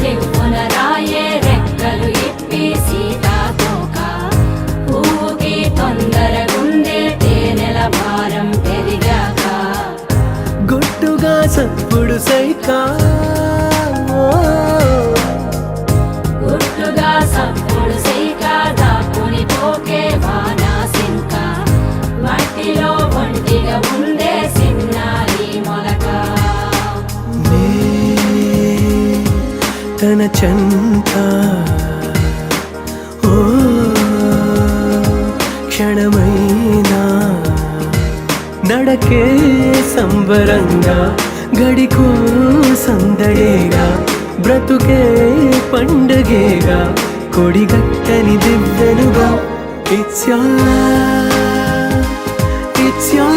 రివ్వున రాయే రెక్కలు ఇప్పి సీతాకోక పువ్వుకి తొందరగుందే తేనెల భారం పెరిగాక గుట్టుగా సప్పుడు సైకా గుట్టుగా సప్పుడు సైక దాక్కుని పోకే వానా సింక మట్టిలో ఒంటిగా ఉందే సిన్నారి మొలక తన చెంత ఓ క్షణమైనా నడకే సంబరంగా గడికో సందడేగా బ్రతుకే పండగేగా కొడిగట్టని దివ్వెనుగా it's your love, it's your